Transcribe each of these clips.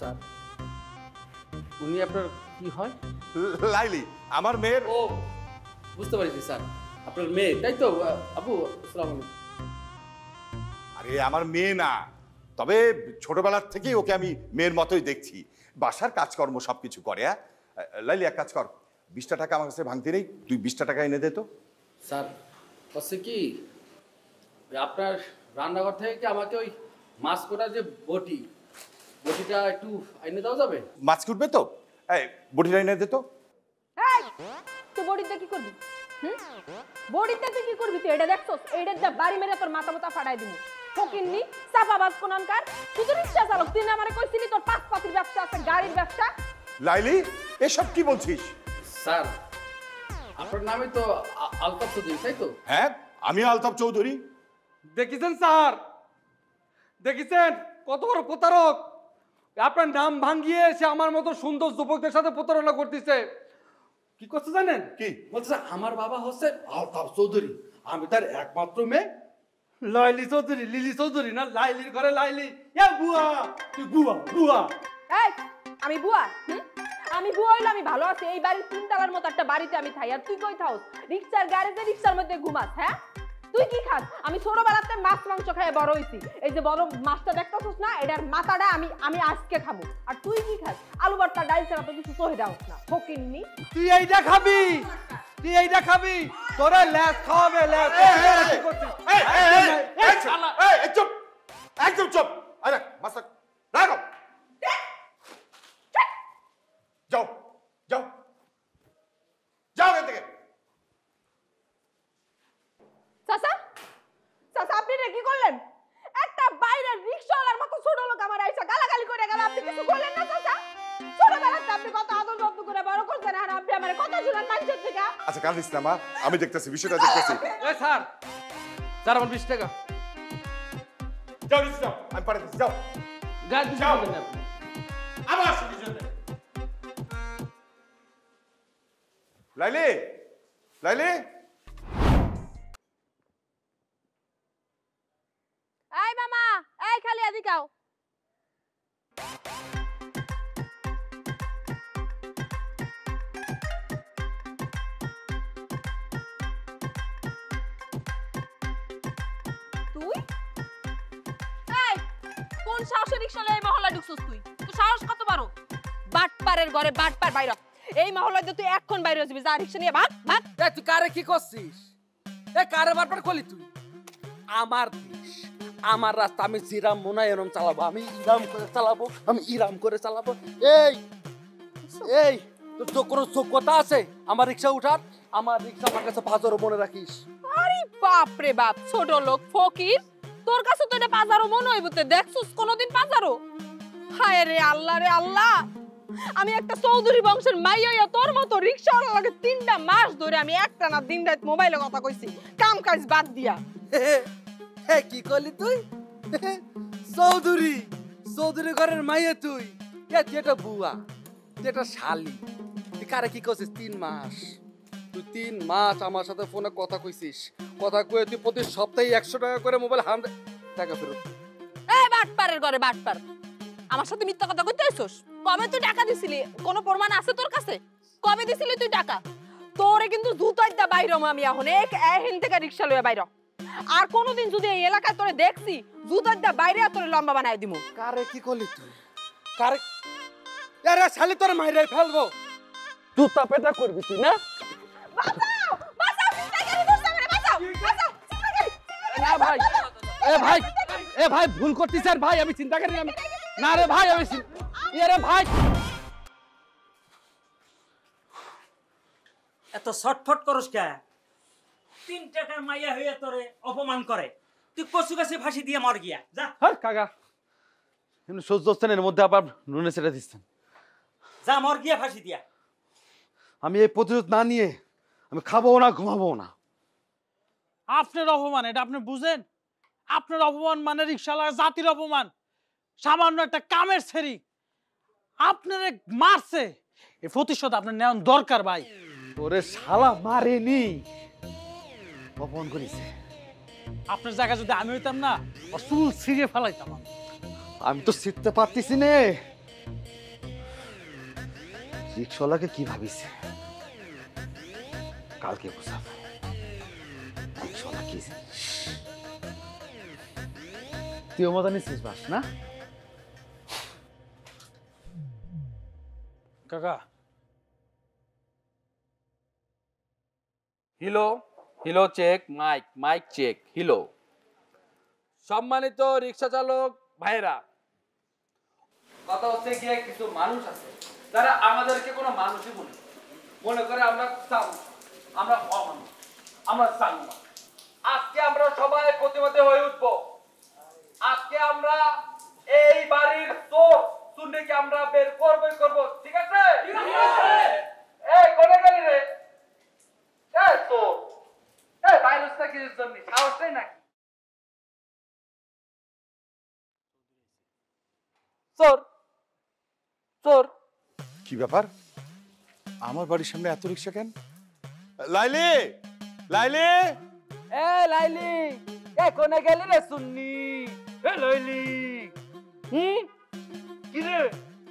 Sir উনি আপনার কি হয়? লাইলি আমার মেয়ের। ও বুঝতে পারছি স্যার, আপনার মেয়ে তাই তো? আপু আসসালামু আলাইকুম। আরে আমার মেয়ে না, তবে ছোটবেলার থেকেই ওকে আমি মেয়ের মতোই দেখছি। বাসার কাজকর্ম সবকিছু করে। হ্যাঁ লাইলি, এক কাজ কর, 20টা টাকা আমার কাছে ভাঙতে নেই, তুই 20টা টাকা এনে দে তো। স্যার হচ্ছে কি, আপনার রান্নাঘর থেকে কি আমাকে ওই মাছ কোটার যে বটিটা একটু এনে দেওয়া যাবে? মাছ কুটবে তো? এই বটিটা এনে দে তো। এই তুই বড়িতে কি করবি? বড়িতে তুই কি করবি? তুই এটা দেখছস? এইটা যা বাড়ি মেরে তোর মাথা মাথা ফাড়াই দিমু। ফকিন্নি চাপাবাজ কোননকার। তুই তো রিকশা চালক, তুই না আমারে কইছিলি তোর পাঁচ পাতির ব্যবসা আছে, গাড়ির ব্যবসা। লাইলি এসব কি বলছিস? স্যার আপনার নামে তো আলতাফ চৌধুরী তাই তো? হ্যাঁ আমি আলতাফ চৌধুরী। দেখেছেন স্যার, দেখেছেন কত বড় প্রতারক। আপনার নাম ভাঙিয়ে সে আমার মতো সুন্দর যুবকদের সাথে প্রতারণা করতেছে। কি করছে জানেন? কি বলছে আমার বাবা হচ্ছে আলতাফ চৌধুরী, আমি তার একমাত্র মেয়ে লাইলি চৌধুরী। লিলি চৌধুরী না, লাইলির ঘরে লাইলি। এ বুয়া, তুই বুয়া বুয়া। এই আমি বুয়া? আমি বুয়া হইলে আমি ভালো আছি? এই বাড়ির 3 তলার মতো একটা বাড়িতে আমি থাই, আর তুই কই থাকস? রিকশার গ্যারেজে রিকশার মধ্যে ঘুমাস। হ্যাঁ তুই কি খাস? আমি ছোটবেলাতে মাছ মাংস খেয়ে বড় হইছি। এই যে বড় মাছটা দেখতেছস না, এটার মাথাটা আমি আজকে খাবো। আর তুই কি খাস? আলু ভর্তা, ডাল ছাড়া তো কিছু চোখে দাওস না। ফকিন্নি তুই এইটা খাবি, তুই এইটা খাবি, তোরে ল্যাস খাওয়াবে ল্যাস। চুপ, একদম চুপ। আরে মাস্টার রাখো, যাও যাও যাও এখান থেকে। চাচা, চাচা আপনি এটা কি করলেন? একটা বাইরের রিকশাওয়ালার মতো ছোট লোক আমার আইসা গালাগালি করে গেল, আপনি কিছু বললেন না চাচা? ছোটবেলাতে আপনি কত আদর যত্ন করে বড় করছেন, আর আপনি আমার কথা শুনেন মানুষের থেকে। আচ্ছা কাঁদিস না মা, আমি দেখতেছি, বিষয়টা দেখতেছি। স্যার, স্যার আমার 20 টাকা। যাও নিচে যাও, আমি পারে যাও। গায়ে দিতে যাও। পারবেন না আপনি। আবার শুনি জন্য লাইলি, লাইলি এই মামা, এই খালি এদিকে আও। তুই এই কোন সাহসে রিকশা লয়ে এই মহল্লা ঢুকছস? তুই তো সাহস কত বড়? বাটপারের ঘরে বাটপার বাইর। এই মহল্লায় তুই এখন বাইরে যাবি, যা রিকশা নিয়ে ভাগ ভাগ। এ তুই কারে কি করছিস? এ কারে বারবার কলি তুই? আমার দেশ, আমার রাস্তা, আমি জিরাম মনে এরম চালাবো, আমি ইরাম করে চালাবো, আমি ইরাম করে চালাবো। এই এই তোর তো কোনো যোগ্যতা আছে আমার রিকশা উঠার? আমার রিকশা আমার কাছে 5 মনে রাখিস। আরে বাপ রে বাপ, ছোট লোক ফকির, তোর কাছে তো এটা বাজারও মনে হইব। তে দেখছস কোনদিন বাজারও? হায় রে আল্লাহ রে আল্লাহ, আমি একটা চৌধুরী বংশের মাইয়া হইয়া তোর মতো রিকশাওয়ালা লাগে 3টা মাস ধরে আমি একটা না দিন রাত মোবাইলে কথা কইছি, কাম কাজ বাদ দিয়া। হে কি করলি তুই? চৌধুরী, চৌধুরী ঘরের মাইয়া তুই? তুই এটা বুয়া, তুই এটা শালি, তুই কারে কি করছিস? 3 মাস, তুই 3 মাস আমার সাথে ফোনে কথা কইছিস। কথা কয়ে তুই প্রতি সপ্তাহে 100 টাকা করে মোবাইল টাকা ফেরত। এই বাটপারের ঘরে বাটপার, আমার সাথে মিথ্যা কথা কইতে আইছস? কবে তুই টাকা দিছিলি? কোনো প্রমাণ আছে তোর কাছে? কবে দিছিলি তুই টাকা? তোরে কিন্তু জুতাই দা বাইরম আমি এখন, এহেন থেকে রিকশা লইয়া বাইর। আর কোনোদিন যদি এই এলাকায় তোরে দেখছি, জুতাই দা বাইরে তোরে লম্বা বানাই দিমু। কারে কি করলি তুই? কারে? আরে শালি তোর মাইরে ফেলবো, জুতা পেটা করবি তুই না? বাঁচাও বাঁচাও, চিন্তাকারী ধরছে আমারে, বাঁচাও বাঁচাও, চিন্তাকারী। না ভাই, এ ভাই ভুল করতিস। আর ভাই আমি চিন্তা করি না রে ভাই, আমি রে ভাই। এত ছটফট করস কে? 3 টাকার মাইয়া হইয়া তোরে অপমান করে, তুই কচু গাছে ফাঁসি দিয়ে মর গিয়া যা। হ্যাঁ কাকা, এমনি সহ্য হচ্ছেন, এর মধ্যে আবার নুনে ছেড়ে দিচ্ছেন। যা মর গিয়া ফাঁসি দিয়া। আমি এই প্রতিরোধ না নিয়ে আমি খাবো না, ঘুমাবো না। আপনার অপমান এটা আপনি বুঝেন? আপনার অপমান মানে রিকশাওয়ালা জাতির অপমান। সামান্য একটা কামের ছেড়ি আপনারে মারছে, এই প্রতিশোধ আপনার নেওয়া দরকার ভাই। ওরে শালা মারেনি, অপমান করেছে। আপনার জায়গা যদি আমি হইতাম না, চুল ছিঁড়ে ফেলাইতাম। আমি তো শিখতে পারতেছি নে, রিক্সাওয়ালাকে কি ভাবিছে কালকে বুঝাবো। রিক্সাওয়ালা কি তুই মজা নিচ্ছিস বাস না? কাকা hello hello check mic mic check hello. সম্মানিত রিক্সা চালক ভাইরা, কথা হচ্ছে গিয়ে কিছু মানুষ আছে যারা আমাদেরকে কোনো মানুষই মনে করে আমরা চালু, আমরা অমানুষ, আমরা চালু না। আজকে আমরা সবাই প্রতিবাদী হয়ে উঠবো। আজকে আমরা এই বাড়ির চোর চুন্ডিকে আমরা বের করবই করব, ঠিক আছে? এই কোনে গেলি রে? এই চোর, এই ভাইরাসটা কিসের জন্য? সাহসটাই নাকি? চোর চোর। কি ব্যাপার, আমার বাড়ির সামনে এত রিক্সা কেন? লাইলি, লাইলি, এ লাইলি, এ কোনে গেলি রে সুন্নি? এ লাইলি, কি রে?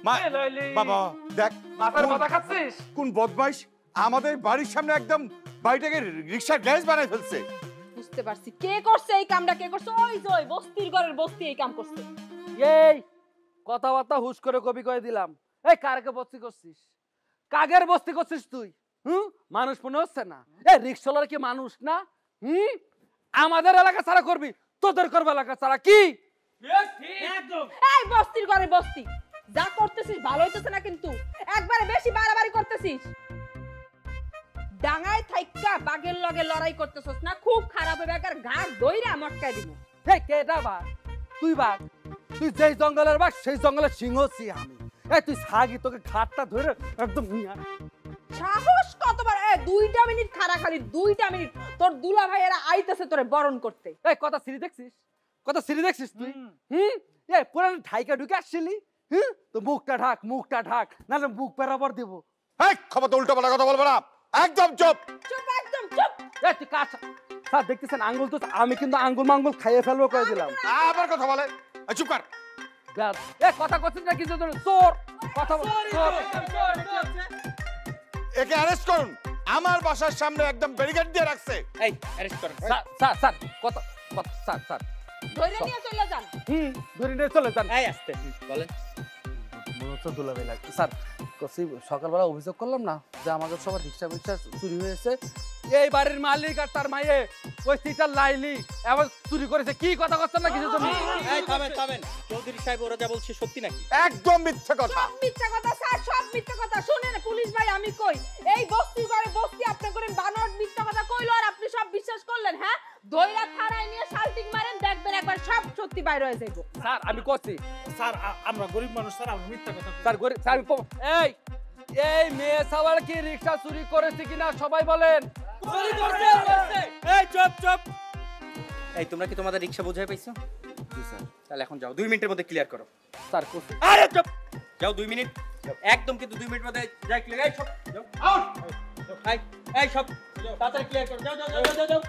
মা, এ লাইলি, বাবা দেখ মাথার মাথা খাচ্ছিস? কোন বদমাইশ আমাদের বাড়ির সামনে একদম বাড়িটাকে রিক্সার গ্যাস বানাই ফেলছে। বুঝতে পারছি কে করছে এই কামটা, কে করছে? ওই যে ওই বস্তির ঘরের বস্তি এই কাম করছে। এই কথাবার্তা হুশ করে কবি কয়ে দিলাম। এই কারকে বস্তি করছিস? কাগের বস্তি করছিস তুই? মানুষ মনে হচ্ছে না? এই রিক্সাওয়ালার কি মানুষ না? আমাদের এলাকা ছাড়া করবি, তোদের করবে এলাকা ছাড়া কি? একদম এই বস্তির ঘরে বস্তি যা করতেছিস ভালো হইতেছে না, কিন্তু একবারে বেশি বাড়াবাড়ি করতেছিস। ডাঙায় থাইক্কা বাঘের লগে লড়াই করতেছস না, খুব খারাপ হবে। একবার ঘাট দইরা মটকাই দিব। হে কেটা বাঘ? তুই বাঘ? তুই যেই জঙ্গলের বাঘ সেই জঙ্গলের সিংহ ছি আমি। এই তুই ছাগি, তোকে ঘাটটা ধরে একদম নিয়া। সাহস কতবার? 2টা মিনিট খাড়া খালি 2টা মিনিট, তোর দুলা ভাইয়েরা আইতেছে তোরে বরণ করতে। এই কথা সিরি দেখছিস? কথা সিরি দেখছিস তুই? এই পুরান ঠাইকা ঢুকে আসছিলি? তো মুখটা ঢাক, মুখটা ঢাক, নাহলে মুখ পেরাবার দিব। এই খবর উল্টো পাল্টা কথা বলবো না, একদম চুপ। চুপ, একদম চুপ। এই তুই কাজ স্যার দেখতেছেন আঙ্গুল তো, আমি কিন্তু আঙ্গুল মাঙ্গুল খাইয়ে ফেলবো করে দিলাম। আবার কথা বলে, এই চুপ কর। এ কথা করছিস না কিছু চোর কথা বল। একে অ্যারেস্ট করুন, আমার বাসার সামনে একদম ব্যারিকেড দিয়ে রাখছে। এই অ্যারেস্ট কর। স্যার স্যার স্যার কথা স্যার স্যার ধরে নিয়ে চলে যান। ধরে নিয়ে চলে যান। এই আসতে বলেন। দুলাভাই লাগছে স্যার। সকালবেলা অভিযোগ করলাম না যে আমাদের সবার রিক্সা ফিক্সা চুরি হয়েছে, এই বাড়ির মালিক আর তার মাইয়ে ওই সিটার লাইলি এবার চুরি করেছে। কি কথা করছেন না কিছু জন্য? এই থামেন থামেন, চৌধুরী সাহেব ওরা যা বলছে সত্যি নাকি? একদম মিথ্যে কথা। সব মিথ্যা কথা স্যার, সব মিথ্যা কথা। শুনেন পুলিশ ভাই, আমি কই এই বস্তির ঘরে বস্তি আপনি করে বানর মিথ্যা কথা কইলো আর আপনি সব বিশ্বাস করলেন? হ্যাঁ, দইরা থানায় নিয়ে শাল্টিং মারেন, দেখবেন একবার সব সত্যি বাইর হয়ে যাইবো। স্যার আমি করছি স্যার আমরা গরিব মানুষ স্যার, আমরা মিথ্যা কথা বলি। স্যার গরিব স্যার এই এই মেয়ে সাওয়ার কি রিক্সা চুরি করেছে কিনা সবাই বলেন। এই চুপ চুপ। এই তোমরা কি তোমাদের রিকশা বোঝাই পাইছো? জি স্যার। তাহলে এখন যাও, 2 মিনিটের মধ্যে ক্লিয়ার করো। স্যার করছি। আরে চুপ, যাও 2 মিনিট, একদম কিন্তু 2 মিনিটের মধ্যে যাই ক্লিয়ার। এই সব যাও আউট। এই সব তাড়াতাড়ি ক্লিয়ার করো, যাও যাও যাও যাও যাও।